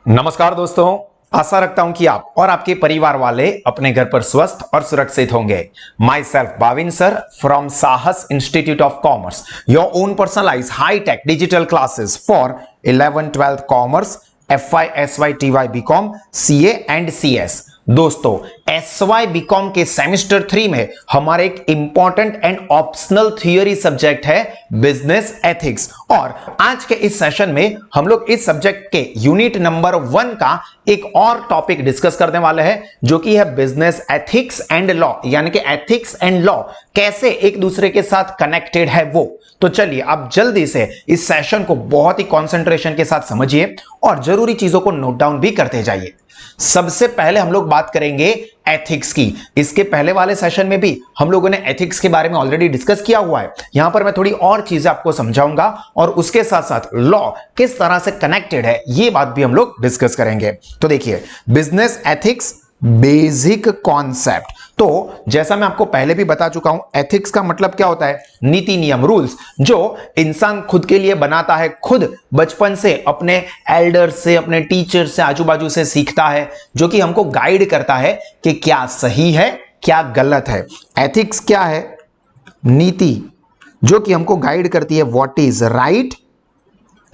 नमस्कार दोस्तों, आशा रखता हूं कि आप और आपके परिवार वाले अपने घर पर स्वस्थ और सुरक्षित होंगे। Myself Bhavin sir from Sahas institute of commerce, your own personalise high tech digital classes for 11th-12th commerce, FY, SY, TY, BCom, CA and CS। दोस्तों, SY BCom के सेमेस्टर 3 में हमारा एक important and optional theory subject है business ethics, और आज के इस सेशन में हम लोग इस सब्जेक्ट के यूनिट नंबर 1 का एक और टॉपिक डिस्कस करने वाले हैं, जो कि है बिजनेस एथिक्स एंड लॉ, यानी कि एथिक्स एंड लॉ कैसे एक दूसरे के साथ कनेक्टेड है वो। तो चलिए आप जल्दी से इस सेशन को बहुत ही कंसंट्रेशन के साथ समझिए और जरूरी चीजों को नोट डाउन भी करते जाइए। सबसे पहले हम लोग बात करेंगे एथिक्स की। इसके पहले वाले सेशन में भी हम लोगों ने एथिक्स के बारे में ऑलरेडी डिस्कस किया हुआ है। यहां पर मैं थोड़ी और चीजें आपको समझाऊंगा और उसके साथ साथ लॉ किस तरह से कनेक्टेड है ये बात भी हम लोग डिस्कस करेंगे। तो देखिए, बिजनेस एथिक्स बेसिक कॉन्सेप्ट। तो जैसा मैं आपको पहले भी बता चुका हूं, एथिक्स का मतलब क्या होता है? नीति, नियम, रूल्स जो इंसान खुद के लिए बनाता है, खुद बचपन से अपने एल्डर से, अपने टीचर से, आजू बाजू से सीखता है, जो कि हमको गाइड करता है कि क्या सही है क्या गलत है। एथिक्स क्या है? नीति जो कि हमको गाइड करती है what is right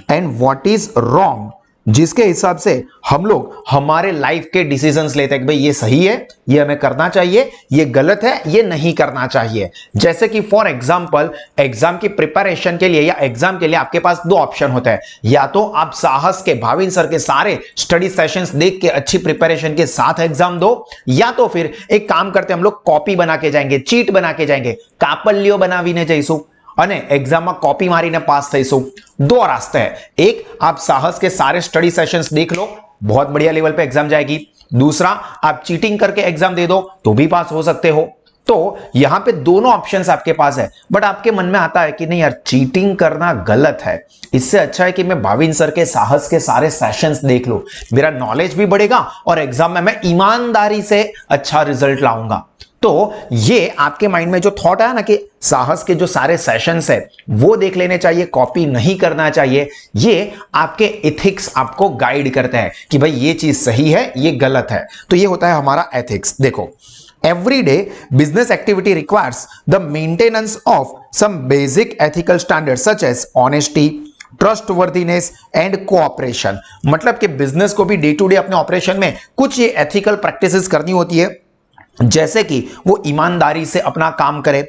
and what is wrong, जिसके हिसाब से हम लोग हमारे लाइफ के डिसीजंस लेते हैं कि भाई ये सही है, ये हमें करना चाहिए, ये गलत है, ये नहीं करना चाहिए। जैसे कि फॉर एग्जांपल, एग्जाम की प्रिपरेशन के लिए या एग्जाम के लिए आपके पास दो ऑप्शन होते हैं। या तो आप साहस के भाविन सर के सारे स्टडी सेशंस देख के अच्छी प्रिपरेशन के साथ एग्जाम दो, या तो फिर एक काम करते हम लोग कॉपी बना के जाएंगे, चीट बना के जाएंगे, कापल्लियो बनावीने जईसु અને એક્ઝામમાં કોપી મારીને પાસ થઈશું। दो रास्ते हैं, एक आप साहस के सारे स्टडी सेशंस देख लो, बहुत बढ़िया लेवल पे एग्जाम जाएगी। दूसरा, आप चीटिंग करके एग्जाम दे दो तो भी पास हो सकते हो। तो यहां पे दोनों ऑप्शंस आपके पास है, बट आपके मन में आता है कि नहीं यार, चीटिंग करना गलत है, इससे अच्छा है कि मैं भाविन सर के साहस के सारे सेशंस देख लूं, मेरा नॉलेज भी बढ़ेगा और एग्जाम में मैं ईमानदारी से अच्छा रिजल्ट लाऊंगा। तो ये आपके माइंड में जो थॉट है ना कि साहस के जो सारे सेशंस है वो देख लेने चाहिए, कॉपी नहीं करना चाहिए, ये आपके एथिक्स आपको गाइड करते हैं कि भाई ये चीज सही है, ये गलत है। तो ये होता है हमारा एथिक्स। देखो, everyday business activity requires the maintenance of some basic ethical standards such as honesty, trustworthiness and cooperation. मतलब कि बिजनेस को भी डे टू डे अपने ऑपरेशन में कुछ ये एथिकल प्रैक्टिसेस करनी होती है, जैसे कि वो ईमानदारी से अपना काम करे,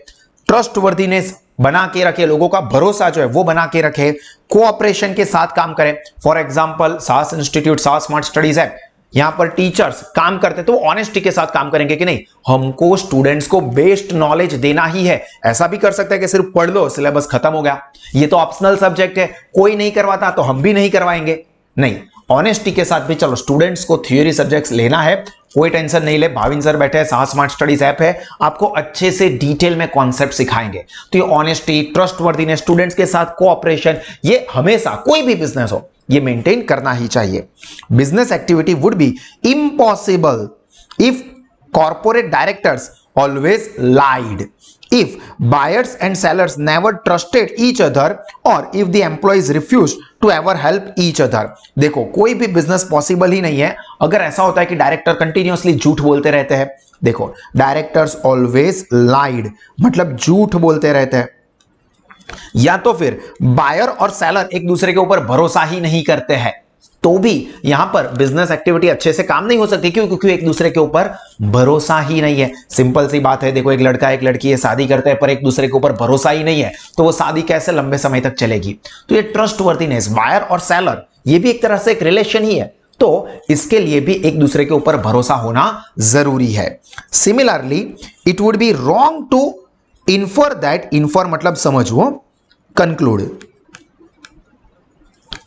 ट्रस्टवर्दीनेस बना के रखे, लोगों का भरोसा जो है वो बना के रखे, कोऑपरेशन के साथ काम करे। फॉर एग्जांपल, साहस इंस्टीट्यूट, साहस स्मार्ट स्टडीज है, यहां पर टीचर्स काम करते तो ऑनेस्टी के साथ काम करेंगे कि नहीं, हमको स्टूडेंट्स को बेस्ड नॉलेज देना ही है। ऐसा भी कर सकते हैं कि सिर्फ पढ़ लो, सिलेबस खत्म हो गया, ये तो ऑप्शनल सब्जेक्ट है, कोई नहीं करवाता तो हम भी नहीं करवाएंगे। नहीं, ऑनेस्टी के साथ भी चलो, स्टूडेंट्स को थ्योरी सब्जेक्ट्स लेना है, कोई टेंशन नहीं ले, भाविन सर बैठे हैं, साहस स्मार्ट स्टडीज ऐप है, आपको अच्छे से डिटेल में कॉन्सेप्ट सिखाएंगे। तो ये ऑनेस्टी, ट्रस्टवर्दीनेस, स्टूडेंट्स के साथ कोऑपरेशन, ये हमेशा कोई भी बिजनेस हो ये मेंटेन करना ही चाहिए। Business activity would be impossible if corporate directors always lied, if buyers and sellers never trusted each other, or if the employees refused to ever help each other। देखो, कोई भी बिजनेस पॉसिबल ही नहीं है अगर ऐसा होता है कि डायरेक्टर कंटिन्यूअसली झूठ बोलते रहते हैं। देखो, डायरेक्टर्स ऑलवेज लाइड मतलब झूठ बोलते रहते हैं, या तो फिर बायर और सेलर एक दूसरे के ऊपर भरोसा ही नहीं करते हैं, तो भी यहां पर बिजनेस एक्टिविटी अच्छे से काम नहीं हो सकती। क्यों? क्योंकि एक दूसरे के ऊपर भरोसा ही नहीं है। सिंपल सी बात है, देखो, एक लड़का एक लड़की ये शादी करते हैं पर एक दूसरे के ऊपर भरोसा ही नहीं है, तो वो शादी कैसे लंबे समय तक चलेगी? तो ये ट्रस्टवर्दीनेस, बायर और सेलर, ये भी एक तरह से एक रिलेशन ही है, तो इसके लिए भी एक दूसरे के ऊपर भरोसा होना जरूरी है। Similarly it would be wrong to infer that, infer मतलब समझो, conclude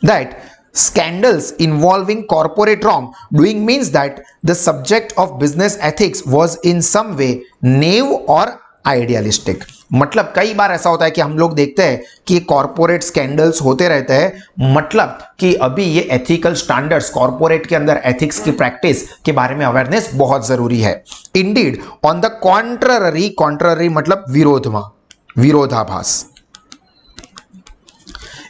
that scandals involving corporate wrongdoing means that the subject of business ethics was in some way naive or idealistic। मतलब कई बार ऐसा होता है कि हम लोग देखते हैं कि कॉर्पोरेट स्कैंडल्स होते रहते हैं, मतलब कि अभी ये एथिकल स्टैंडर्ड्स, कॉर्पोरेट के अंदर एथिक्स की प्रैक्टिस के बारे में अवेयरनेस बहुत जरूरी है। Indeed on the contrary, contrary मतलब विरोधाभास,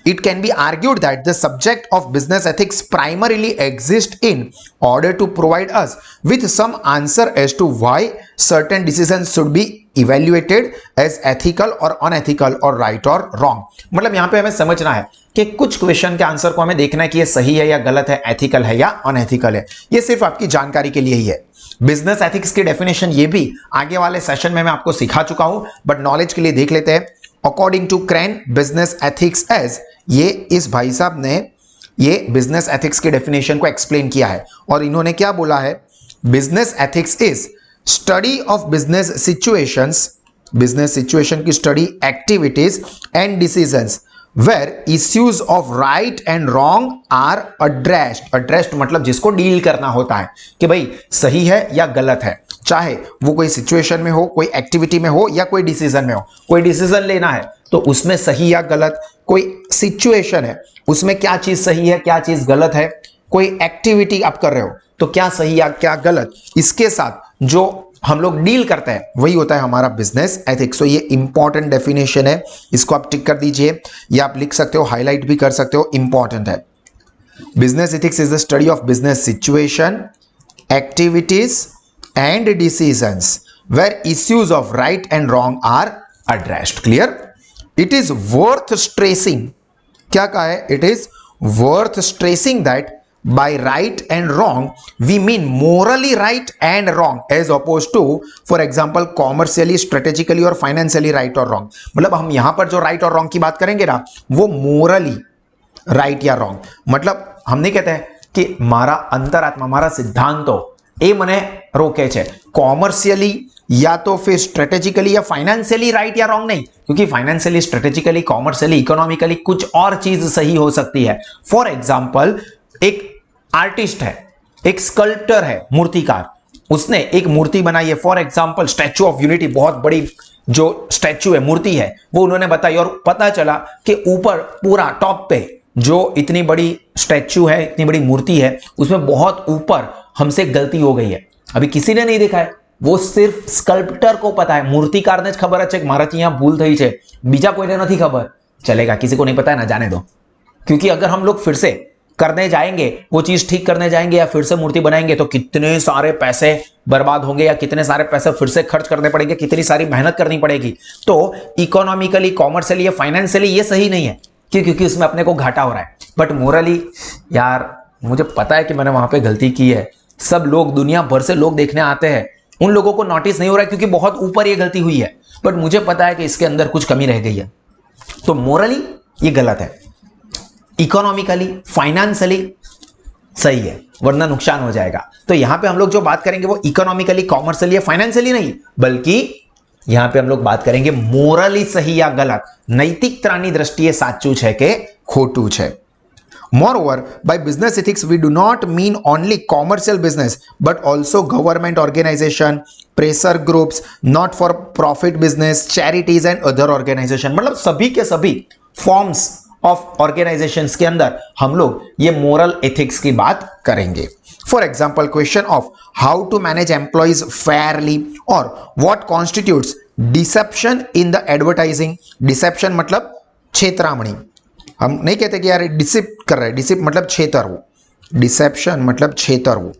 It can be argued that the subject of business ethics primarily exists in order to provide us with some answer as to why certain decisions should be evaluated as ethical or unethical or right or wrong. मतलब यहां पे हमें समझना है कि कुछ question के answer को हमें देखना है कि ये सही है या गलत है, एथिकल है या अनएथिकल है। ये सिर्फ आपकी जानकारी के लिए ही है। बिजनेस एथिक्स की डेफिनेशन ये भी आगे वाले सेशन में मैं आपको सिखा चुका हूं, बट नॉलेज के लिए देख लेते हैं। According to Crane, business ethics as, ये इस भाई साहब ने ये बिजनेस एथिक्स की डेफिनेशन को एक्सप्लेन किया है और इन्होंने क्या बोला है, business ethics is study of business situations, business situation की study, activities and decisions where issues of right and wrong are addressed. addressed मतलब जिसको डील करना होता है कि भाई सही है या गलत है, चाहे वो कोई सिचुएशन में हो, कोई एक्टिविटी में हो या कोई डिसीजन में हो। कोई डिसीजन लेना है तो उसमें सही या गलत, कोई सिचुएशन है उसमें क्या चीज सही है क्या चीज गलत है, कोई एक्टिविटी आप कर रहे हो तो क्या सही या क्या गलत, इसके साथ जो हम लोग डील करते हैं वही होता है हमारा बिजनेस एथिक्स। तो ये इंपॉर्टेंट डेफिनेशन है, इसको आप टिक कर दीजिए या आप लिख सकते हो, हाईलाइट भी कर सकते हो, इंपॉर्टेंट है। Business ethics is the study of business situation, activities and decisions where issues of right and wrong are addressed. Clear? It is worth stressing, क्या कहा है, it is worth stressing that by right and wrong we mean morally right and wrong as opposed to for example commercially, strategically और financially right or wrong। मतलब हम यहां पर जो right और wrong की बात करेंगे ना वो morally right या wrong, मतलब हम नहीं कहते हैं कि मारा अंतरात्मा मारा सिद्धांतो ए मने रोके छे, कॉमर्शियली या तो फिर स्ट्रेटेजिकली या फाइनेंशियली राइट या रॉन्ग नहीं, क्योंकि फाइनेंशियली, स्ट्रेटेजिकली, कॉमर्शियली, इकोनॉमिकली कुछ और चीज सही हो सकती है। फॉर एग्जाम्पल एक आर्टिस्ट है, एक स्कल्प्टर है, मूर्तिकार, उसने एक मूर्ति बनाई है, for example statue of unity, बहुत बड़ी जो स्टैचू है, मूर्ति है, वो उन्होंने बताई और पता चला कि ऊपर पूरा टॉप पे जो इतनी बड़ी स्टैचू है, इतनी बड़ी मूर्ति है, उसमें बहुत ऊपर हमसे गलती हो गई है। अभी किसी ने नहीं देखा है, वो सिर्फ स्कल्प्टर को पता है, मूर्तिकार ने खबर है मारा यहाँ भूल थई छे, बीजा कोઈને नहीं खबर, चलेगा, किसी को नहीं पता है ना, जाने दो। क्योंकि अगर हम लोग फिर से करने जाएंगे, वो चीज ठीक करने जाएंगे या फिर से मूर्ति बनाएंगे तो कितने सारे पैसे बर्बाद होंगे या कितने सारे पैसे फिर से खर्च करने पड़ेंगे, कितनी सारी मेहनत करनी पड़ेगी। तो इकोनॉमिकली, कॉमर्शियली या फाइनेंशियली ये सही नहीं है, क्योंकि उसमें अपने को घाटा हो रहा है। बट मोरली, यार मुझे पता है कि मैंने वहां पे गलती की है, सब लोग, दुनिया भर से लोग देखने आते हैं, उन लोगों को नोटिस नहीं हो रहा है क्योंकि बहुत ऊपर ये गलती हुई है, बट मुझे पता है कि इसके अंदर कुछ कमी रह गई है, तो मोरली ये गलत है, इकोनॉमिकली, फाइनेंशियली सही है, वरना नुकसान हो जाएगा। तो यहां पे हम लोग जो बात करेंगे वो इकोनॉमिकली, कॉमर्शियली या फाइनेंशियली नहीं, बल्कि यहां पे हम लोग बात करेंगे मोरली सही या गलत, नैतिकतानी दृष्टिए साचू है के खोटू है। Moreover, by business ethics, we do not mean only commercial business, but also government organization, pressure groups, not for profit business, charities and other organization। मतलब सभी के सभी फॉर्म्स ऑफ ऑर्गेनाइजेशंस के अंदर हम लोग ये मोरल एथिक्स की बात करेंगे। For example, question of how to manage employees fairly और what constitutes deception in the advertising. Deception मतलब छेतरामणी, हम नहीं कहते कि यार डिसिप कर रहे हैं, डिसिप मतलब छेतरવું, डिसेप्शन मतलब छेतरવું।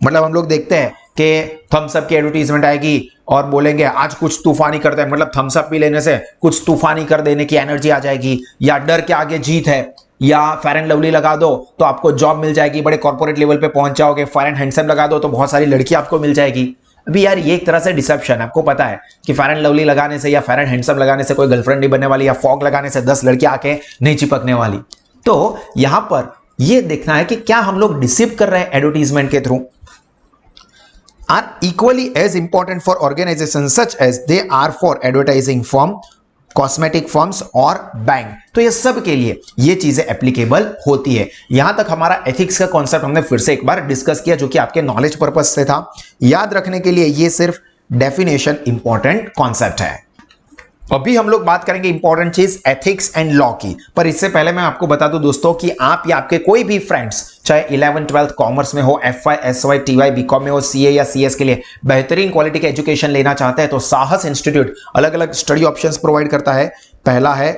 मतलब हम लोग देखते हैं कि थम्स अप की एडवर्टीजमेंट आएगी और बोलेंगे आज कुछ तूफानी करते हैं, मतलब थम्स अप पी लेने से कुछ तूफानी कर देने की एनर्जी आ जाएगी, या डर के आगे जीत है, या फेयर एंड लवली लगा दो तो आपको जॉब मिल जाएगी, बड़े कॉर्पोरेट लेवल पे पहुंच जाओगे, फेयर एंड हैंडसम लगा दो तो बहुत सारी लड़की आपको मिल जाएगी। अभी यार ये एक तरह से डिसेप्शन है, आपको पता है कि फेयर एंड लवली लगाने से या फेयर एंड हैंडसम लगाने से कोई गर्लफ्रेंड नहीं बनने वाली, या फॉग लगाने से 10 लड़कियां आके नहीं चिपकने वाली। तो यहां पर ये देखना है कि क्या हम लोग डिसिप कर रहे हैं एडवर्टीजमेंट के through, are equally as important for organizations such as they are for advertising firm, cosmetic firms और बैंक। तो ये सब के लिए ये चीजें एप्लीकेबल होती है। यहां तक हमारा एथिक्स का कॉन्सेप्ट हमने फिर से एक बार डिस्कस किया, जो कि आपके नॉलेज पर्पज से था। याद रखने के लिए ये सिर्फ डेफिनेशन इंपॉर्टेंट कॉन्सेप्ट है। अभी हम लोग बात करेंगे इंपॉर्टेंट चीज एथिक्स एंड लॉ की, पर इससे पहले मैं आपको बता दूं दोस्तों कि आप या आपके कोई भी फ्रेंड्स चाहे 11 12 कॉमर्स में हो, FY SY TY बीकॉम में हो, CA या CS के लिए बेहतरीन क्वालिटी का एजुकेशन लेना चाहते हैं तो साहस इंस्टीट्यूट अलग अलग स्टडी ऑप्शंस प्रोवाइड करता है। पहला है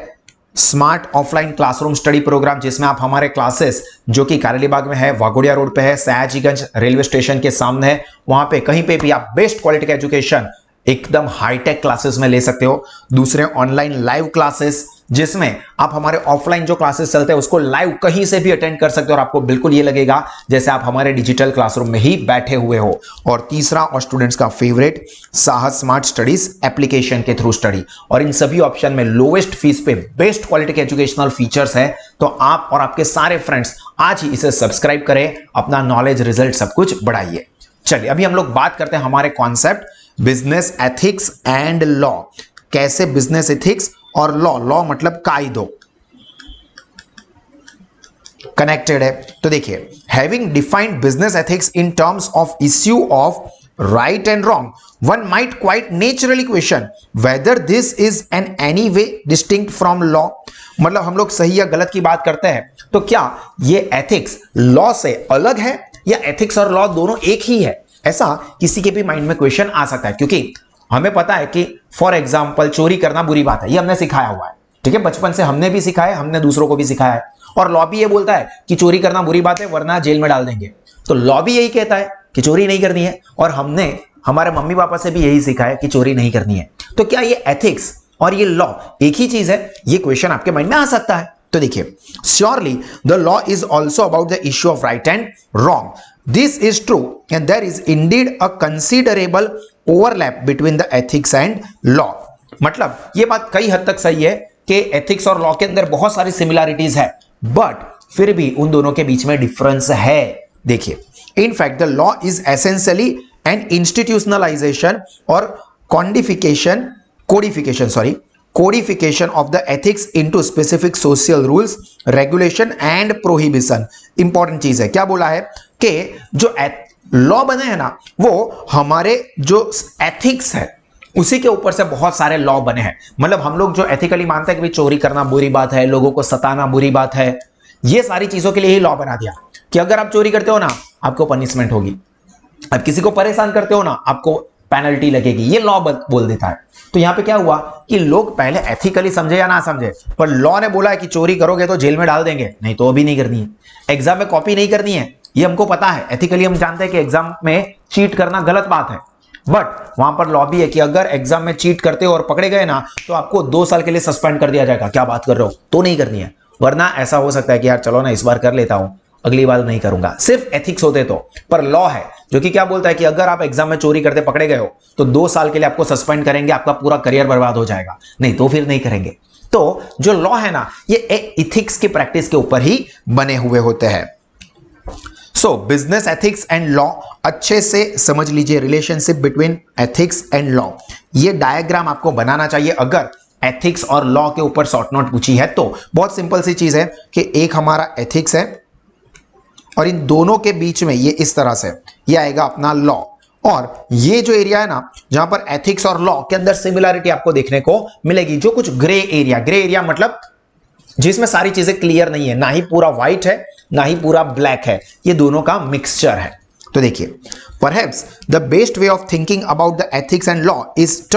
smart offline classroom study program, जिसमें आप हमारे क्लासेस जो कि कारेलीबाग में है, वाघोडिया रोड पे है, सयाजीगंज रेलवे स्टेशन के सामने है, वहां पे कहीं पे भी आप बेस्ट क्वालिटी का एजुकेशन एकदम हाईटेक क्लासेस में ले सकते हो। दूसरे ऑनलाइन लाइव क्लासेस, जिसमें आप हमारे ऑफलाइन जो क्लासेस चलते हैं उसको लाइव कहीं से भी अटेंड कर सकते हो और आपको बिल्कुल ये लगेगा जैसे आप हमारे डिजिटल क्लासरूम में ही बैठे हुए हो। और तीसरा और स्टूडेंट्स का फेवरेट साहस स्मार्ट स्टडीज एप्लीकेशन के थ्रू स्टडी, और इन सभी ऑप्शन में लोवेस्ट फीस पे बेस्ट क्वालिटी के एजुकेशनल फीचर्स है। तो आप और आपके सारे फ्रेंड्स आज ही इसे सब्सक्राइब करें, अपना नॉलेज रिजल्ट सब कुछ बढ़ाइए। चलिए अभी हम लोग बात करते हैं हमारे concept business ethics and law. कैसे बिजनेस एथिक्स और लॉ, लॉ मतलब कायदों, कनेक्टेड है। तो देखिए, having defined business ethics in terms of issue of right and wrong, one might quite naturally question whether this is in any way distinct from law। मतलब हम लोग सही या गलत की बात करते हैं तो क्या ये एथिक्स लॉ से अलग है या एथिक्स और लॉ दोनों एक ही है, ऐसा किसी के भी माइंड में क्वेश्चन आ सकता है। क्योंकि हमें पता है कि फॉर एग्जाम्पल चोरी करना बुरी बात है, ये हमने सिखाया हुआ है, ठीक है, बचपन से हमने भी सिखाया, हमने दूसरों को भी सिखाया है। और लॉ भी ये बोलता है कि चोरी करना बुरी बात है वरना जेल में डाल देंगे, तो लॉ भी यही कहता है कि चोरी नहीं करनी है, और हमने हमारे मम्मी पापा से भी यही सीखा है कि चोरी नहीं करनी है। तो क्या ये एथिक्स और ये लॉ एक ही चीज है, ये क्वेश्चन आपके माइंड में आ सकता है। तो देखिए, surely the law is also about the issue of right and wrong, this is true and there is indeed a considerable overlap between the ethics and law. मतलब ये बात कई हद तक सही है कि एथिक्स और लॉ के अंदर बहुत सारी सिमिलैरिटीज है, बट फिर भी उन दोनों के बीच में डिफरेंस है। देखिए, in fact the law is essentially an institutionalization or codification of the ethics into specific social rules, regulation and prohibition। Important चीज है, क्या बोला है कि जो लॉ बने हैं ना वो हमारे जो एथिक्स है उसी के ऊपर से बहुत सारे लॉ बने हैं। मतलब हम लोग जो एथिकली मानते हैं कि चोरी करना बुरी बात है, लोगों को सताना बुरी बात है, ये सारी चीजों के लिए ही लॉ बना दिया कि अगर आप चोरी करते हो ना आपको पनिशमेंट होगी, आप किसी को परेशान करते हो ना आपको पेनल्टी लगेगी, ये लॉ बोल देता है। तो यहां पे क्या हुआ कि लोग पहले एथिकली समझे या ना समझे, पर लॉ ने बोला है कि चोरी करोगे तो जेल में डाल देंगे, नहीं तो अभी नहीं करनी है। एग्जाम में कॉपी नहीं करनी है, ये हमको पता है, एथिकली हम जानते हैं कि एग्जाम में चीट करना गलत बात है, बट वहां पर लॉ भी है कि अगर एग्जाम में चीट करते हो और पकड़े गए ना तो आपको 2 साल के लिए सस्पेंड कर दिया जाएगा। क्या बात कर रहे हो, तो नहीं करनी है, वरना ऐसा हो सकता है कि यार चलो ना इस बार कर लेता हूं, अगली बार नहीं करूंगा, सिर्फ एथिक्स होते तो। पर लॉ है जो कि क्या बोलता है कि अगर आप एग्जाम में चोरी करते पकड़े गए हो तो 2 साल के लिए आपको सस्पेंड करेंगे, आपका पूरा करियर बर्बाद हो जाएगा, नहीं तो फिर नहीं करेंगे। तो जो लॉ है ना ये एथिक्स की प्रैक्टिस के ऊपर ही बने हुए होते हैं। सो बिजनेस एथिक्स एंड लॉ अच्छे से समझ लीजिए, relationship between ethics and law. ये डायग्राम आपको बनाना चाहिए अगर एथिक्स और लॉ के ऊपर शॉर्ट नोट पूछी है तो। बहुत सिंपल सी चीज है कि एक हमारा एथिक्स है और इन दोनों के बीच में ये इस तरह से ये आएगा अपना लॉ, और ये जो एरिया है ना जहां पर एथिक्स और लॉ के अंदर सिमिलरिटी आपको देखने को मिलेगी, जो कुछ ग्रे एरिया मतलब जिसमें सारी चीजें क्लियर नहीं है, ना ही पूरा व्हाइट है ना ही पूरा ब्लैक है, ये दोनों का मिक्सचर है। तो देखिए, perhaps the best way of thinking about the ethics and law is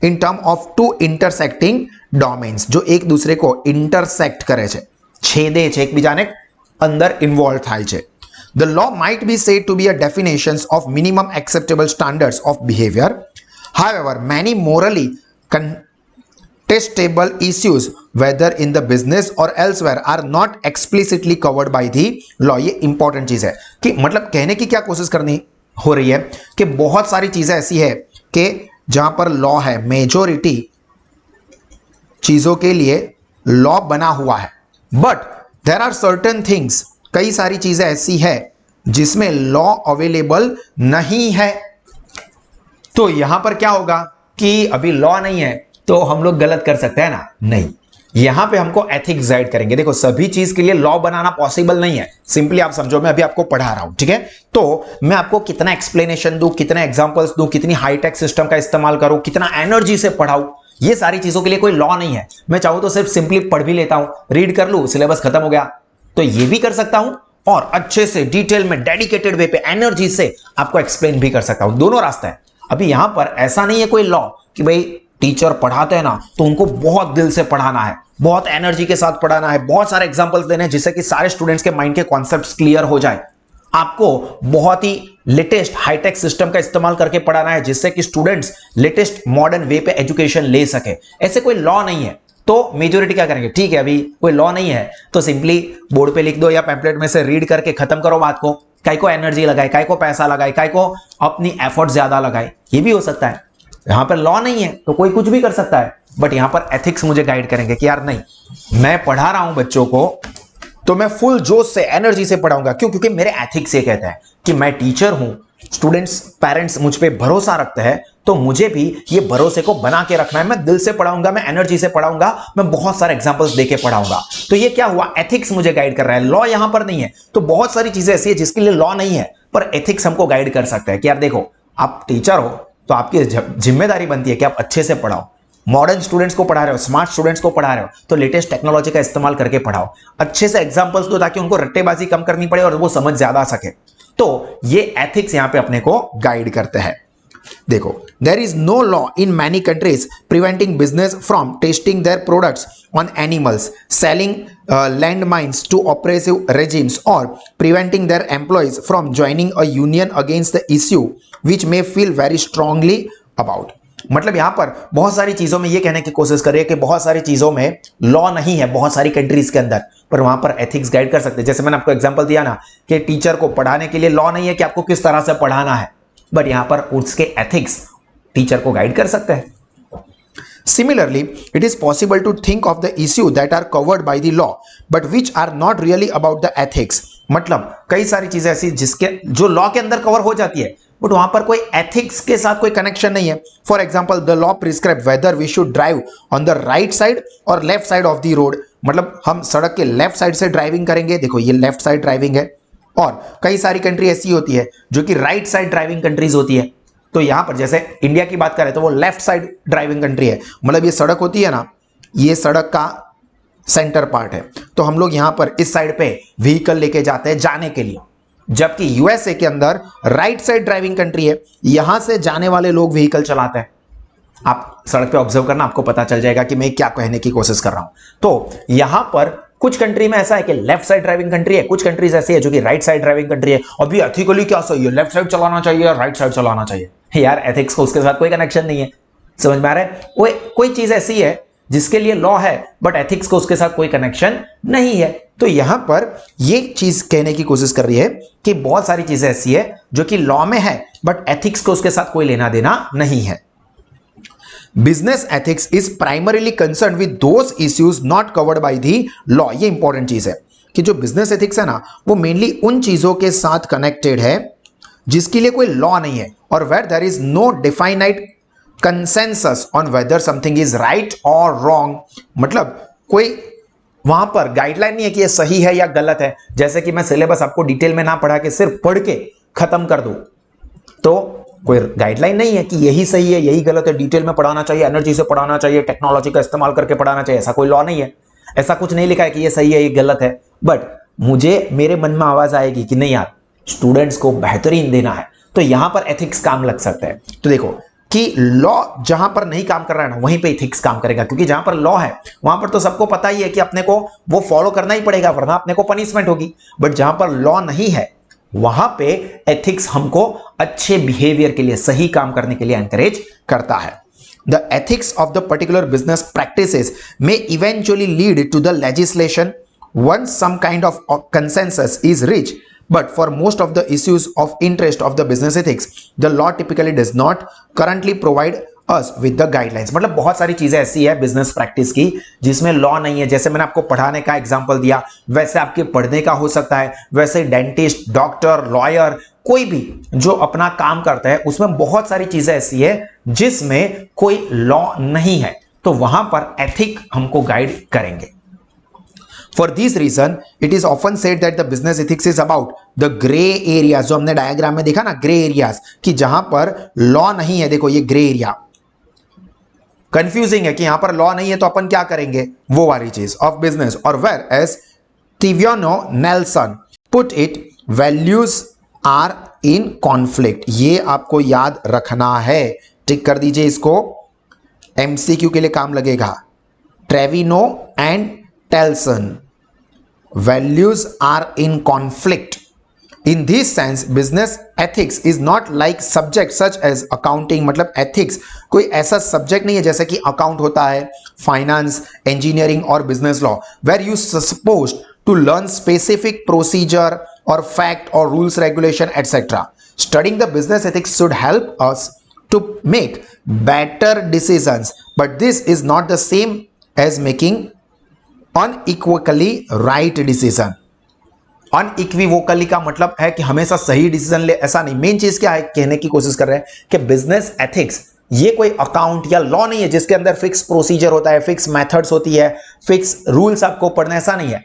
in term of 2 intersecting domains, जो एक दूसरे को इंटरसेक्ट करे छे, छेदे छे, एक बीजाने अंदर इन्वॉल्व થાય છે। The law might be said to be a definitions of minimum acceptable standards of behavior. However, many morally contestable issues, whether in the business or elsewhere, are not explicitly covered by the law। ये important चीज है कि मतलब कहने की क्या कोशिश करनी हो रही है कि बहुत सारी चीजें ऐसी है कि जहां पर लॉ है, मेजोरिटी चीजों के लिए लॉ बना हुआ है, but there are certain things, कई सारी चीजें ऐसी है जिसमें लॉ अवेलेबल नहीं है। तो यहां पर क्या होगा कि अभी लॉ नहीं है तो हम लोग गलत कर सकते हैं ना, नहीं, यहां पे हमको एथिक्स गाइड करेंगे। देखो सभी चीज के लिए लॉ बनाना पॉसिबल नहीं है, सिंपली आप समझो, मैं अभी आपको पढ़ा रहा हूं, ठीक है, तो मैं आपको कितना एक्सप्लेनेशन दूं, कितने एग्जांपल्स दूं, कितनी हाईटेक सिस्टम का इस्तेमाल करूं, कितना एनर्जी से पढ़ाऊं, ये सारी चीजों के लिए कोई लॉ नहीं है। मैं चाहूं तो सिर्फ सिंपली पढ़ भी लेता हूं, रीड कर लूं, सिलेबस खत्म हो गया, तो ये भी कर सकता हूं और अच्छे से डिटेल में डेडिकेटेड वे पे एनर्जी से आपको एक्सप्लेन भी कर सकता हूं। दोनों रास्ता है। अभी यहां पर ऐसा नहीं है कोई लॉ कि भाई टीचर पढ़ाते हैं ना तो उनको बहुत दिल से पढ़ाना है, बहुत एनर्जी के साथ पढ़ाना है, बहुत सारे एग्जांपल्स देने हैं जिससे कि सारे स्टूडेंट्स के माइंड के कॉन्सेप्ट्स क्लियर हो जाए। आपको बहुत ही लेटेस्ट हाईटेक सिस्टम का इस्तेमाल करके पढ़ाना है जिससे कि स्टूडेंट्स लेटेस्ट मॉडर्न वे पे एजुकेशन ले सके। ऐसे कोई लॉ नहीं है। तो मेजोरिटी क्या करेंगे, ठीक है अभी कोई लॉ नहीं है तो सिंपली बोर्ड पे लिख दो या पैम्पलेट में से रीड करके खत्म करो बात को। काय को एनर्जी लगाए, काय को पैसा लगाए, काय को अपनी एफर्ट ज्यादा लगाए, ये भी हो सकता है। यहां पर लॉ नहीं है तो कोई कुछ भी कर सकता है, बट यहां पर एथिक्स मुझे गाइड करेंगे कि यार नहीं, मैं पढ़ा रहा हूं बच्चों को तो मैं फुल जोश से एनर्जी से पढ़ाऊंगा। क्यों? क्योंकि मेरे एथिक्स ये कहते हैं कि मैं टीचर हूं, स्टूडेंट्स पेरेंट्स मुझ पे भरोसा रखते हैं, तो मुझे भी ये भरोसे को बना के रखना है। मैं दिल से पढ़ाऊंगा, मैं एनर्जी से पढ़ाऊंगा, मैं बहुत सारे एग्जांपल्स देके पढ़ाऊंगा। तो ये क्या हुआ, एथिक्स मुझे गाइड कर रहा है, लॉ यहां पर नहीं है। तो बहुत सारी चीजें ऐसी है जिसके लिए लॉ नहीं है पर एथिक्स हमको गाइड कर सकता है कि यार देखो आप टीचर हो तो आपकी जिम्मेदारी बनती है कि आप अच्छे से पढ़ाओ। मॉडर्न स्टूडेंट्स को पढ़ा रहे हो, स्मार्ट स्टूडेंट्स को पढ़ा रहे हो तो लेटेस्ट टेक्नोलॉजी का इस्तेमाल करके पढ़ाओ, अच्छे से एग्जांपल्स दो ताकि उनको रट्टेबाजी कम करनी पड़े और वो समझ ज्यादा सके। तो ये एथिक्स यहां पे अपने को गाइड करते हैं। देखो, there is no law in many countries preventing business from testing their products on animals, selling land mines to oppressive regimes और preventing their employees from joining a union against the issue which may feel very strongly about. मतलब यहां पर बहुत सारी चीजों में ये कहने की कोशिश कर रही है कि बहुत सारी चीजों में लॉ नहीं है बहुत सारी कंट्रीज के अंदर, पर वहां पर एथिक्स गाइड कर सकते हैं। जैसे मैंने आपको एग्जांपल दिया ना कि टीचर को पढ़ाने के लिए लॉ नहीं है कि आपको किस तरह से पढ़ाना है, बट यहां पर उसके एथिक्स टीचर को गाइड कर सकते हैं। Similarly, it is possible to think of the issue that are covered by the law, but which are not really about the ethics. मतलब कई सारी चीजें ऐसी जिसके जो लॉ के अंदर कवर हो जाती है बट वहां पर कोई एथिक्स के साथ कोई कनेक्शन नहीं है। For example, the law prescribe whether we should drive on the right side और left side of the road. मतलब हम सड़क के लेफ्ट साइड से ड्राइविंग करेंगे, देखो ये लेफ्ट साइड ड्राइविंग है, और कई सारी कंट्री ऐसी होती है जो कि राइट साइड ड्राइविंग कंट्रीज होती है। तो यहां पर जैसे इंडिया की बात करें तो वो लेफ्ट साइड ड्राइविंग कंट्री है। मतलब ये सड़क होती है ना, ये सड़क का सेंटर पार्ट है, तो हम लोग यहां पर इस साइड पे व्हीकल लेके जाते हैं जाने के लिए, जबकि यूएसए के अंदर राइट साइड ड्राइविंग कंट्री है, यहां से जाने वाले लोग व्हीकल चलाते हैं। आप सड़क पे ऑब्जर्व करना, आपको पता चल जाएगा कि मैं क्या कहने की कोशिश कर रहा हूं। तो यहां पर कुछ कंट्री में ऐसा है कि लेफ्ट साइड ड्राइविंग कंट्री है, कुछ कंट्रीज ऐसी है जो कि राइट साइड ड्राइविंग कंट्री है। अभी एथिकली क्या सही है, लेफ्ट साइड चलाना चाहिए या राइट साइड चलाना चाहिए? यार एथिक्स को उसके साथ कोई कनेक्शन नहीं है, समझ में आ रहा है? कोई चीज ऐसी है जिसके लिए लॉ है बट एथिक्स को उसके साथ कोई कनेक्शन नहीं है। तो यहां पर ये चीज कहने की कोशिश कर रही है कि बहुत सारी चीजें ऐसी है जो कि लॉ में है बट एथिक्स को उसके साथ कोई लेना देना नहीं है। Business ethics is primarily concern with those issues not covered by the law. ये इंपॉर्टेंट चीज है कि जो बिजनेस एथिक्स है ना, वो मेनली उन चीजों के साथ कनेक्टेड है जिसके लिए कोई लॉ नहीं है और where there is no definite consensus on whether something is right और रॉन्ग। मतलब कोई वहां पर गाइडलाइन नहीं है कि ये सही है या गलत है। जैसे कि मैं सिलेबस आपको डिटेल में ना पढ़ा के सिर्फ पढ़ के खत्म कर दूं, तो कोई गाइडलाइन नहीं है कि यही सही है यही गलत है, डिटेल में पढ़ाना चाहिए, एनर्जी से पढ़ाना चाहिए, टेक्नोलॉजी का इस्तेमाल करके पढ़ाना चाहिए, ऐसा कोई लॉ नहीं है। ऐसा कुछ नहीं लिखा है कि ये सही है ये गलत है, बट मुझे मेरे मन में आवाज आएगी कि नहीं यार स्टूडेंट्स को बेहतरीन देना है, तो यहां पर एथिक्स काम लग सकता है। तो देखो कि लॉ जहां पर नहीं काम कर रहा है ना, वहीं पे एथिक्स काम करेगा, क्योंकि जहां पर लॉ है वहां पर तो सबको पता ही है कि अपने को वो फॉलो करना ही पड़ेगा वरना अपने को पनिशमेंट होगी। बट जहां पर लॉ नहीं है वहां पे एथिक्स हमको अच्छे बिहेवियर के लिए, सही काम करने के लिए एनकरेज करता है। The ethics of the particular business practices may eventually lead to the legislation once some kind of consensus is reached. But for most of the issues of interest of the business ethics, the law typically does not currently provide us with the guidelines. मतलब बहुत सारी चीजें ऐसी है business practice की जिसमें law नहीं है। जैसे मैंने आपको पढ़ाने का एग्जांपल दिया, वैसे आपके पढ़ने का हो सकता है, वैसे डेंटिस्ट, डॉक्टर, लॉयर, कोई भी जो अपना काम करता है उसमें बहुत सारी चीजें ऐसी है जिसमें कोई लॉ नहीं है, तो वहां पर एथिक हमको गाइड करेंगे। For this reason, it is often said that the business ethics is about the gray areas, जो हमने डायग्राम में देखा ना, ग्रे एरियाज, कि जहां पर लॉ नहीं है, देखो ये ग्रे एरिया, कंफ्यूजिंग है कि यहां पर लॉ नहीं है तो अपन क्या करेंगे, वो वाली चीज ऑफ बिजनेस। और where as Trevino Nelson put it, values are in conflict. ये आपको याद रखना है, टिक कर दीजिए इसको, एमसीक्यू के लिए काम लगेगा। Trevino and Nelson, values are in conflict. In this sense, business ethics is not like subject such as accounting। मतलब ethics कोई ऐसा subject नहीं है जैसे कि account होता है, finance, engineering और business law, where you supposed to learn specific procedure or fact or rules, regulation, etc. Studying the business ethics should help us to make better decisions, but this is not the same as making unequivocally right decision. Unequivocally का मतलब है कि हमेशा सही decision ले, ऐसा नहीं। Main चीज क्या है, कहने की कोशिश कर रहे हैं कि बिजनेस एथिक्स ये कोई अकाउंट या लॉ नहीं है जिसके अंदर फिक्स प्रोसीजर होता है, फिक्स मेथड्स होती है, फिक्स रूल्स आपको पढ़ना, ऐसा नहीं है।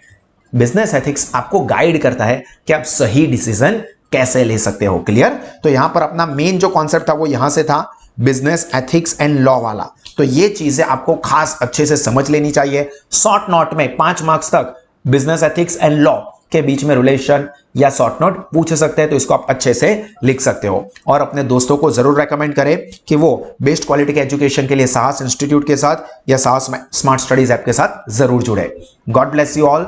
बिजनेस एथिक्स आपको गाइड करता है कि आप सही डिसीजन कैसे ले सकते हो। क्लियर? तो यहां पर अपना मेन जो कॉन्सेप्ट था वो यहां से था, बिजनेस एथिक्स एंड लॉ वाला। तो ये चीजें आपको खास अच्छे से समझ लेनी चाहिए। शॉर्ट नोट में 5 मार्क्स तक बिजनेस एथिक्स एंड लॉ के बीच में रिलेशन या शॉर्ट नोट पूछ सकते हैं, तो इसको आप अच्छे से लिख सकते हो। और अपने दोस्तों को जरूर रेकमेंड करें कि वो बेस्ट क्वालिटी के एजुकेशन के लिए साहस इंस्टीट्यूट के साथ या साहस स्मार्ट स्टडीज ऐप के साथ जरूर जुड़े। God bless you all.